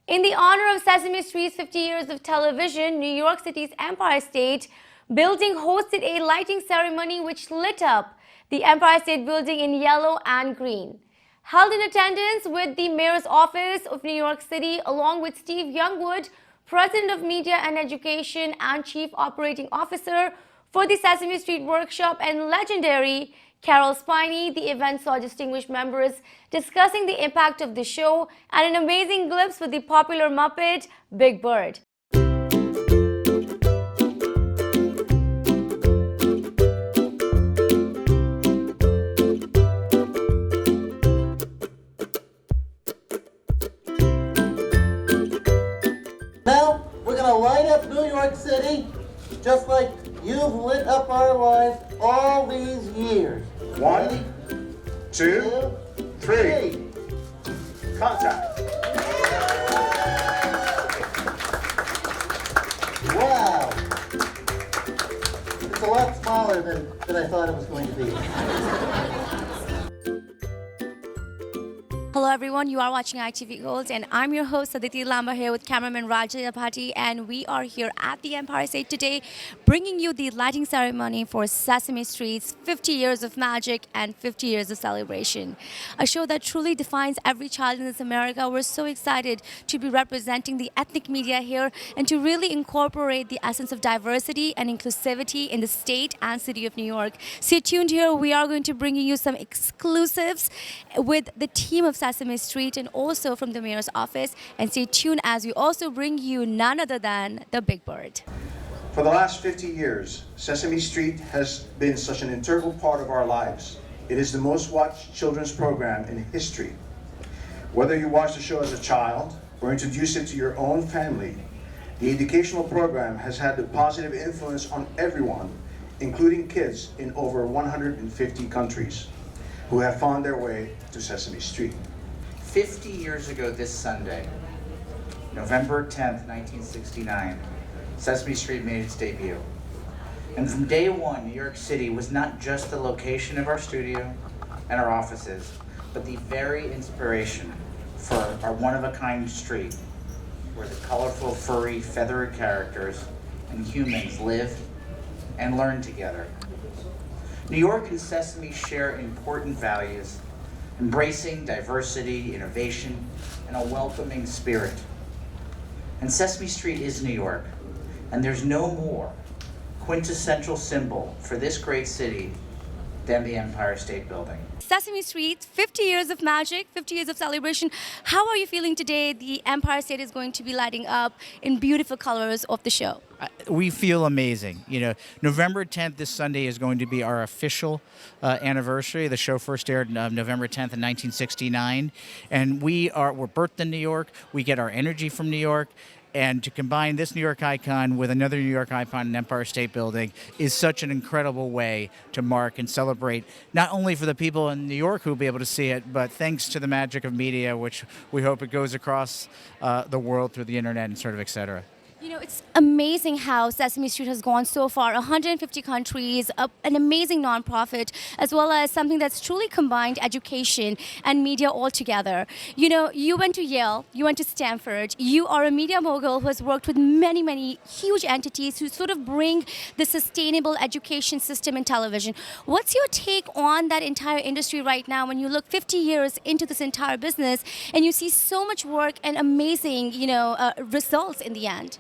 In the honor of Sesame Street's 50 years of television, New York City's Empire State Building hosted a lighting ceremony which lit up the Empire State Building in yellow and green. Held in attendance with the Mayor's Office of New York City, along with Steve Youngwood, President of Media and Education and Chief Operating Officer for the Sesame Street Workshop, and legendary Carol Spiney, the event saw distinguished members discussing the impact of the show and an amazing glimpse with the popular Muppet, Big Bird. Now, we're going to light up New York City just like you've lit up our lives all these years. 1, 2, 3. Contact. Wow. It's a lot smaller than I thought it was going to be. Hello everyone, you are watching ITV Gold and I'm your host Aditi Lamba here with cameraman Rajay Apati, and we are here at the Empire State today bringing you the lighting ceremony for Sesame Street's 50 years of magic and 50 years of celebration. A show that truly defines every child in this America. We're so excited to be representing the ethnic media here and to really incorporate the essence of diversity and inclusivity in the state and city of New York. Stay tuned here, we are going to bring you some exclusives with the team of Sesame Street and also from the Mayor's Office, and stay tuned as we also bring you none other than the Big Bird. For the last 50 years, Sesame Street has been such an integral part of our lives. It is the most watched children's program in history. Whether you watch the show as a child or introduce it to your own family, the educational program has had a positive influence on everyone, including kids in over 150 countries who have found their way to Sesame Street. 50 years ago this Sunday, November 10th, 1969, Sesame Street made its debut. And from day one, New York City was not just the location of our studio and our offices, but the very inspiration for our one-of-a-kind street, where the colorful, furry, feathered characters and humans live and learn together. New York and Sesame share important values, embracing diversity, innovation, and a welcoming spirit. And Sesame Street is New York, and there's no more quintessential symbol for this great city than the Empire State Building. Sesame Street, 50 years of magic, 50 years of celebration. How are you feeling today? The Empire State is going to be lighting up in beautiful colors of the show. We feel amazing. You know, November 10th, this Sunday, is going to be our official anniversary. The show first aired November 10th in 1969, and we're birthed in New York. We get our energy from New York. And to combine this New York icon with another New York icon in Empire State Building is such an incredible way to mark and celebrate, not only for the people in New York who will be able to see it, but thanks to the magic of media, which we hope it goes across the world through the internet and sort of et cetera. You know, it's amazing how Sesame Street has gone so far, 150 countries, an amazing nonprofit, as well as something that's truly combined education and media all together. You know, you went to Yale, you went to Stanford, you are a media mogul who has worked with many, many huge entities who sort of bring the sustainable education system in television. What's your take on that entire industry right now when you look 50 years into this entire business and you see so much work and amazing, results in the end?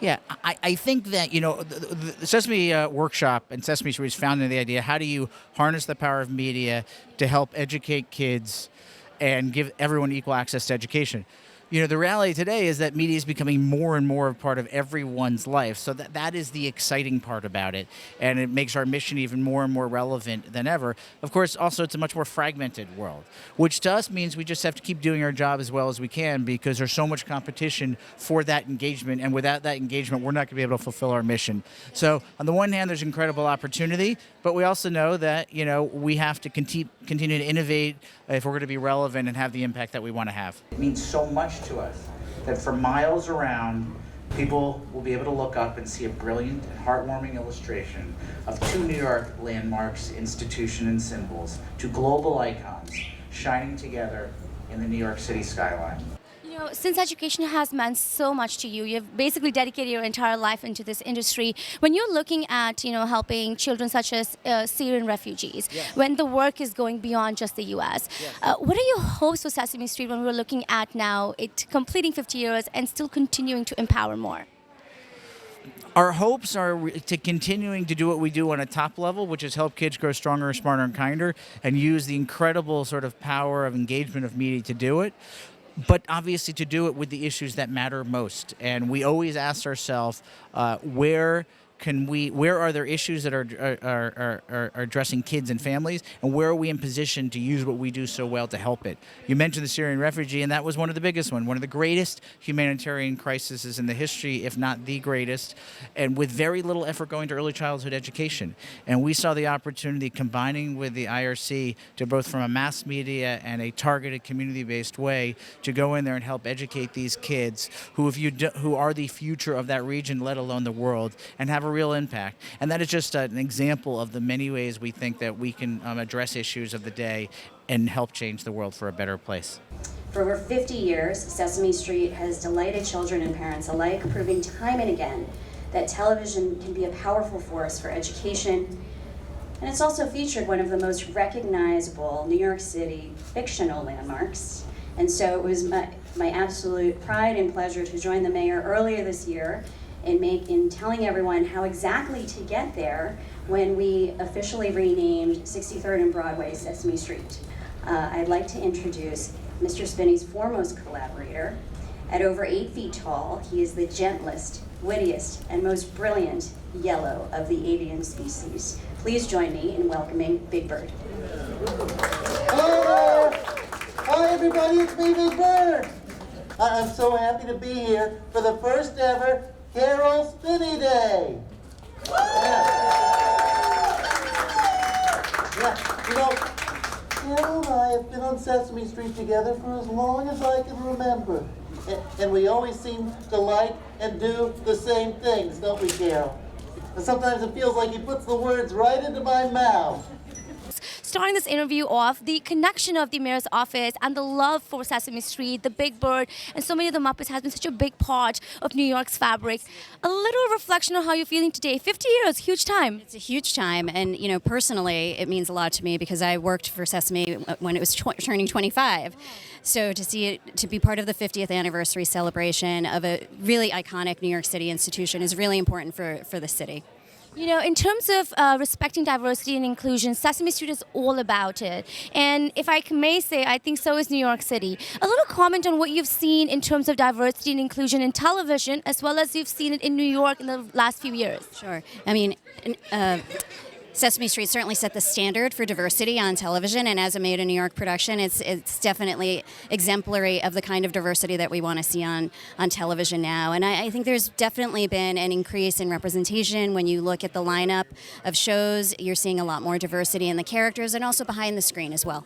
Yeah, I think that, the Sesame Workshop and Sesame Street was founded in the idea, how do you harness the power of media to help educate kids and give everyone equal access to education? You know, the reality today is that media is becoming more and more a part of everyone's life. So that is the exciting part about it. And it makes our mission even more and more relevant than ever. Of course, also, it's a much more fragmented world, which to us means we just have to keep doing our job as well as we can, because there's so much competition for that engagement. And without that engagement, we're not going to be able to fulfill our mission. So on the one hand, there's incredible opportunity, but we also know that, we have to continue to innovate if we're going to be relevant and have the impact that we want to have. It means so much to us that for miles around, people will be able to look up and see a brilliant and heartwarming illustration of two New York landmarks, institutions, and symbols, two global icons shining together in the New York City skyline. You know, since education has meant so much to you, you've basically dedicated your entire life into this industry. When you're looking at, helping children such as Syrian refugees, when the work is going beyond just the U.S., what are your hopes for Sesame Street when we're looking at now it completing 50 years and still continuing to empower more? Our hopes are to continuing to do what we do on a top level, which is help kids grow stronger, smarter, and kinder, and use the incredible sort of power of engagement of media to do it. But obviously to do it with the issues that matter most. And we always ask ourselves, where are there issues that are addressing kids and families, and where are we in position to use what we do so well to help it? You mentioned the Syrian refugee, and that was one of the biggest one of the greatest humanitarian crises in the history, if not the greatest, and with very little effort going to early childhood education. And we saw the opportunity, combining with the IRC, to both from a mass media and a targeted community-based way, to go in there and help educate these kids who are the future of that region, let alone the world, and have a real impact. And that is just an example of the many ways we think that we can address issues of the day and help change the world for a better place. For over 50 years, Sesame Street has delighted children and parents alike, proving time and again that television can be a powerful force for education. And it's also featured one of the most recognizable New York City fictional landmarks. And so it was my absolute pride and pleasure to join the mayor earlier this year in telling everyone how exactly to get there when we officially renamed 63rd and Broadway Sesame Street. I'd like to introduce Mr. Spinney's foremost collaborator. At over 8 feet tall, he is the gentlest, wittiest, and most brilliant yellow of the avian species. Please join me in welcoming Big Bird. Hello there! Hi everybody, it's me, Big Bird! I'm so happy to be here for the first ever Carol Spinney Day! Carol and I have been on Sesame Street together for as long as I can remember. And we always seem to like and do the same things, don't we, Carol? And sometimes it feels like he puts the words right into my mouth. Starting this interview off, the connection of the mayor's office and the love for Sesame Street, the Big Bird, and so many of the Muppets has been such a big part of New York's fabric. A little reflection on how you're feeling today. 50 years, huge time. It's a huge time, and personally, it means a lot to me because I worked for Sesame when it was turning 25. So to see it, to be part of the 50th anniversary celebration of a really iconic New York City institution is really important for the city. You know, in terms of respecting diversity and inclusion, Sesame Street is all about it. And if I may say, I think so is New York City. A little comment on what you've seen in terms of diversity and inclusion in television, as well as you've seen it in New York in the last few years. Sure. I mean, Sesame Street certainly set the standard for diversity on television, and as a Made in New York production, it's definitely exemplary of the kind of diversity that we want to see on television now. And I think there's definitely been an increase in representation. When you look at the lineup of shows, you're seeing a lot more diversity in the characters and also behind the screen as well.